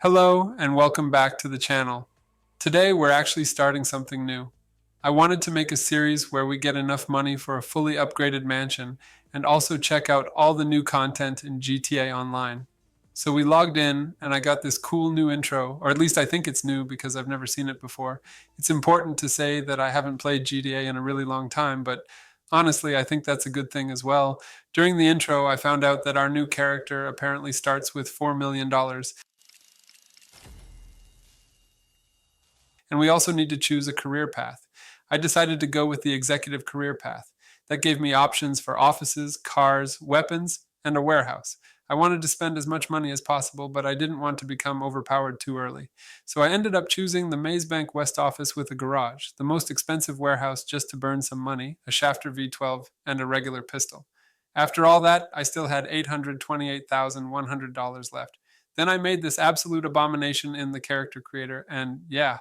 Hello and welcome back to the channel. Today we're actually starting something new. I wanted to make a series where we get enough money for a fully upgraded mansion and also check out all the new content in GTA Online. So we logged in and I got this cool new intro, or at least I think it's new because I've never seen it before. It's important to say that I haven't played GTA in a really long time, but honestly I think that's a good thing as well. During the intro I found out that our new character apparently starts with $4 million. And we also need to choose a career path. I decided to go with the executive career path. That gave me options for offices, cars, weapons, and a warehouse. I wanted to spend as much money as possible, but I didn't want to become overpowered too early. So I ended up choosing the Mazebank West office with a garage, the most expensive warehouse just to burn some money, a Shafter V12, and a regular pistol. After all that, I still had $828,100 left. Then I made this absolute abomination in the character creator, and yeah,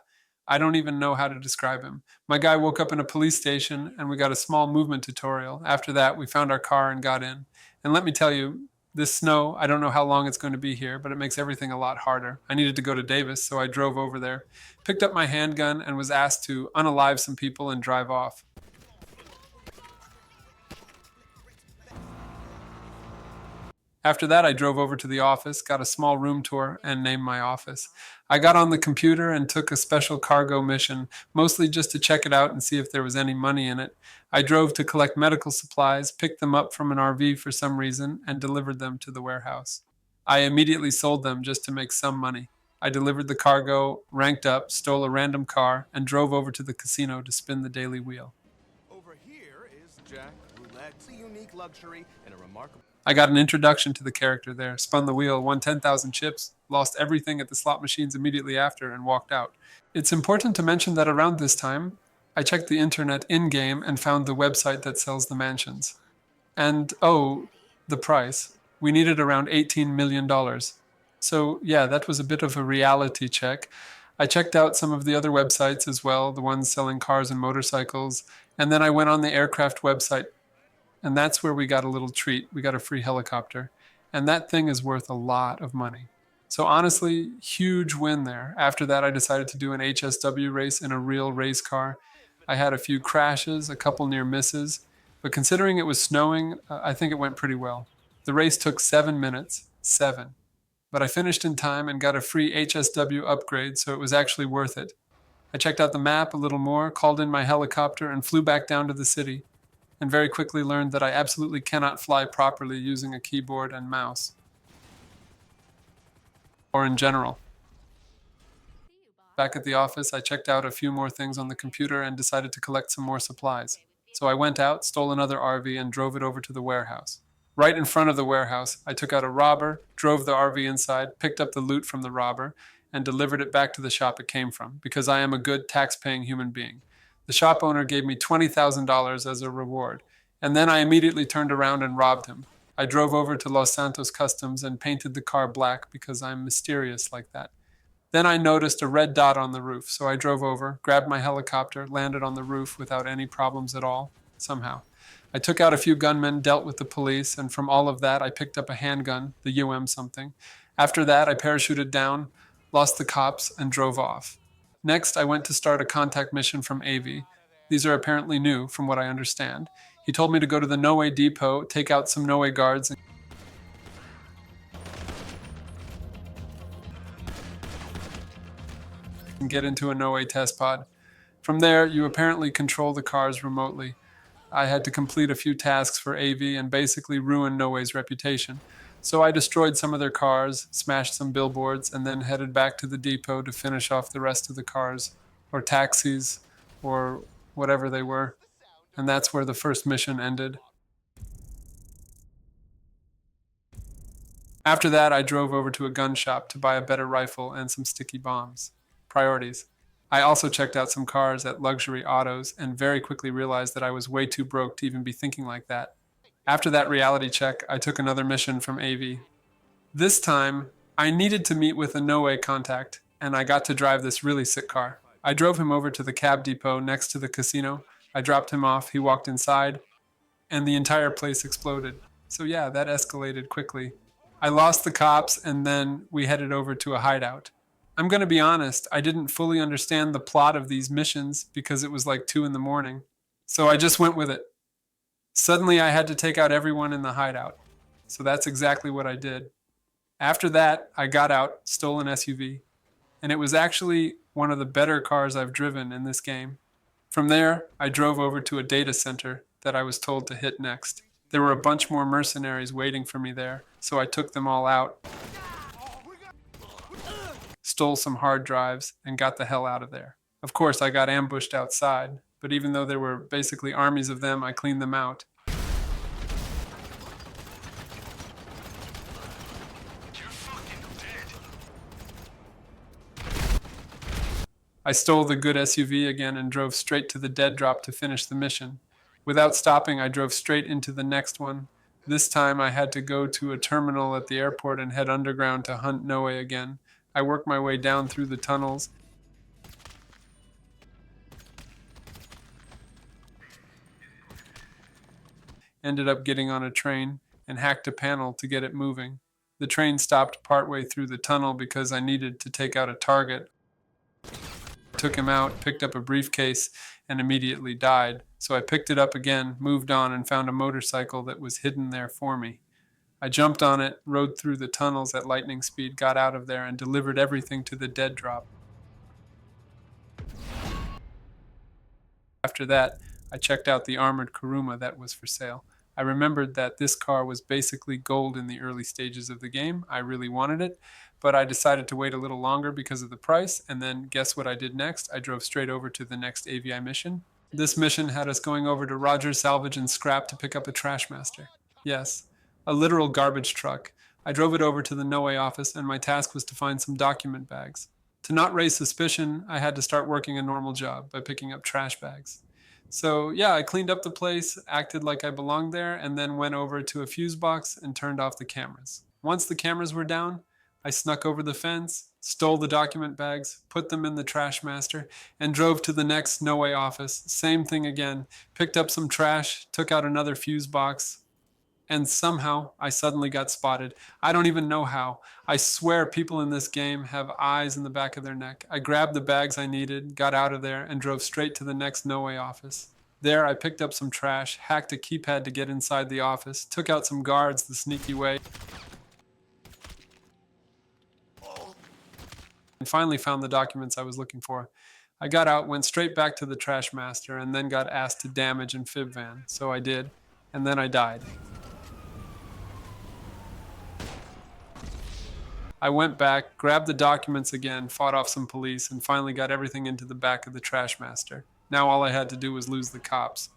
I don't even know how to describe him. My guy woke up in a police station and we got a small movement tutorial. After that, we found our car and got in. And let me tell you, this snow, I don't know how long it's going to be here, but it makes everything a lot harder. I needed to go to Davis, so I drove over there, picked up my handgun, and was asked to unalive some people and drive off. After that, I drove over to the office, got a small room tour, and named my office. I got on the computer and took a special cargo mission, mostly just to check it out and see if there was any money in it. I drove to collect medical supplies, picked them up from an RV for some reason, and delivered them to the warehouse. I immediately sold them just to make some money. I delivered the cargo, ranked up, stole a random car, and drove over to the casino to spin the daily wheel. Over here is Jack Roulette, a unique luxury and a remarkable... I got an introduction to the character there, spun the wheel, won 10,000 chips, lost everything at the slot machines immediately after, and walked out. It's important to mention that around this time, I checked the internet in-game and found the website that sells the mansions. And oh, the price. We needed around $18 million. So yeah, that was a bit of a reality check. I checked out some of the other websites as well, the ones selling cars and motorcycles, and then I went on the aircraft website. And that's where we got a little treat. We got a free helicopter. And that thing is worth a lot of money. So honestly, huge win there. After that, I decided to do an HSW race in a real race car. I had a few crashes, a couple near misses. But considering it was snowing, I think it went pretty well. The race took 7 minutes. 7. But I finished in time and got a free HSW upgrade, so it was actually worth it. I checked out the map a little more, called in my helicopter, and flew back down to the city. And very quickly learned that I absolutely cannot fly properly using a keyboard and mouse, or in general. Back at the office, I checked out a few more things on the computer and decided to collect some more supplies. So I went out, stole another RV, and drove it over to the warehouse. Right in front of the warehouse, I took out a robber, drove the RV inside, picked up the loot from the robber, and delivered it back to the shop it came from, because I am a good tax-paying human being. The shop owner gave me $20,000 as a reward, and then I immediately turned around and robbed him. I drove over to Los Santos Customs and painted the car black because I'm mysterious like that. Then I noticed a red dot on the roof, so I drove over, grabbed my helicopter, landed on the roof without any problems at all, somehow. I took out a few gunmen, dealt with the police, and from all of that I picked up a handgun, the UM something. After that I parachuted down, lost the cops, and drove off. Next, I went to start a contact mission from AV. These are apparently new, from what I understand. He told me to go to the No-Way depot, take out some No-Way guards, and get into a No-Way test pod. From there, you apparently control the cars remotely. I had to complete a few tasks for AV and basically ruin No-Way's reputation. So I destroyed some of their cars, smashed some billboards, and then headed back to the depot to finish off the rest of the cars, or taxis, or whatever they were. And that's where the first mission ended. After that, I drove over to a gun shop to buy a better rifle and some sticky bombs. Priorities. I also checked out some cars at Luxury Autos and very quickly realized that I was way too broke to even be thinking like that. After that reality check, I took another mission from AV. This time, I needed to meet with a No-Way contact, and I got to drive this really sick car. I drove him over to the cab depot next to the casino. I dropped him off, he walked inside, and the entire place exploded. So yeah, that escalated quickly. I lost the cops, and then we headed over to a hideout. I'm going to be honest, I didn't fully understand the plot of these missions because it was like 2 in the morning. So I just went with it. Suddenly, I had to take out everyone in the hideout. So that's exactly what I did. After that, I got out, stole an SUV, and it was actually one of the better cars I've driven in this game. From there, I drove over to a data center that I was told to hit next. There were a bunch more mercenaries waiting for me there, so I took them all out, stole some hard drives, and got the hell out of there. Of course, I got ambushed outside, but even though there were basically armies of them, I cleaned them out. I stole the good SUV again and drove straight to the dead drop to finish the mission. Without stopping, I drove straight into the next one. This time I had to go to a terminal at the airport and head underground to hunt Noe again. I worked my way down through the tunnels. Ended up getting on a train and hacked a panel to get it moving. The train stopped partway through the tunnel because I needed to take out a target. Took him out, picked up a briefcase, and immediately died. So I picked it up again, moved on, and found a motorcycle that was hidden there for me. I jumped on it, rode through the tunnels at lightning speed, got out of there, and delivered everything to the dead drop. After that, I checked out the armored Kuruma that was for sale. I remembered that this car was basically gold in the early stages of the game. I really wanted it, but I decided to wait a little longer because of the price, and then guess what I did next? I drove straight over to the next AVI mission. This mission had us going over to Rogers Salvage and Scrap to pick up a trash master. Yes, a literal garbage truck. I drove it over to the Noe office, and my task was to find some document bags. To not raise suspicion, I had to start working a normal job by picking up trash bags. So yeah, I cleaned up the place, acted like I belonged there, and then went over to a fuse box and turned off the cameras. Once the cameras were down, I snuck over the fence, stole the document bags, put them in the trash master, and drove to the next No Way office. Same thing again. Picked up some trash, took out another fuse box, and somehow I suddenly got spotted. I don't even know how. I swear people in this game have eyes in the back of their neck. I grabbed the bags I needed, got out of there, and drove straight to the next No Way office. There I picked up some trash, hacked a keypad to get inside the office, took out some guards the sneaky way, and finally found the documents I was looking for. I got out, went straight back to the trash master, and then got asked to damage and fib van. So I did, and then I died. I went back, grabbed the documents again, fought off some police, and finally got everything into the back of the trash master. Now all I had to do was lose the cops.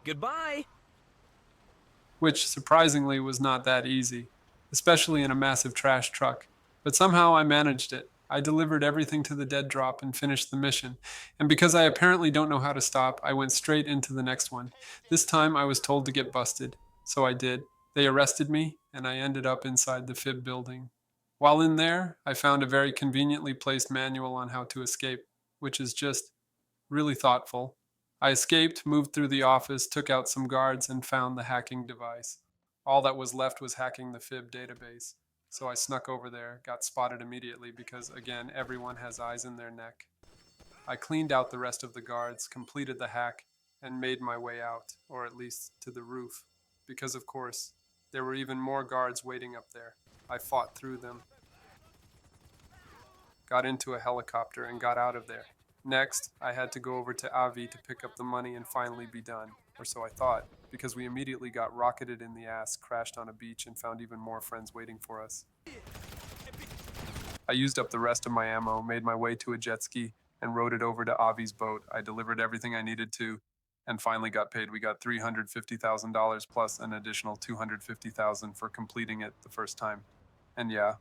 Goodbye! Which, surprisingly, was not that easy, especially in a massive trash truck. But somehow I managed it. I delivered everything to the dead drop and finished the mission. And because I apparently don't know how to stop, I went straight into the next one. This time I was told to get busted, so I did. They arrested me, and I ended up inside the fib building. While in there, I found a very conveniently placed manual on how to escape, which is just really thoughtful. I escaped, moved through the office, took out some guards, and found the hacking device. All that was left was hacking the fib database. So I snuck over there, got spotted immediately because, again, everyone has eyes in their neck. I cleaned out the rest of the guards, completed the hack, and made my way out, or at least to the roof, because, of course, there were even more guards waiting up there. I fought through them, got into a helicopter, and got out of there. Next, I had to go over to Avi to pick up the money and finally be done, or so I thought, because we immediately got rocketed in the ass, crashed on a beach, and found even more friends waiting for us. I used up the rest of my ammo, made my way to a jet ski, and rode it over to Avi's boat. I delivered everything I needed to, and finally got paid. We got $350,000 plus an additional $250,000 for completing it the first time. And yeah,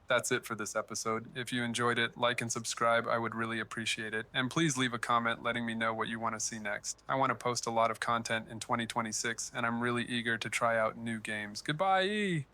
that's it for this episode. If you enjoyed it, like and subscribe. I would really appreciate it. And please leave a comment letting me know what you want to see next. I want to post a lot of content in 2026, and I'm really eager to try out new games. Goodbye!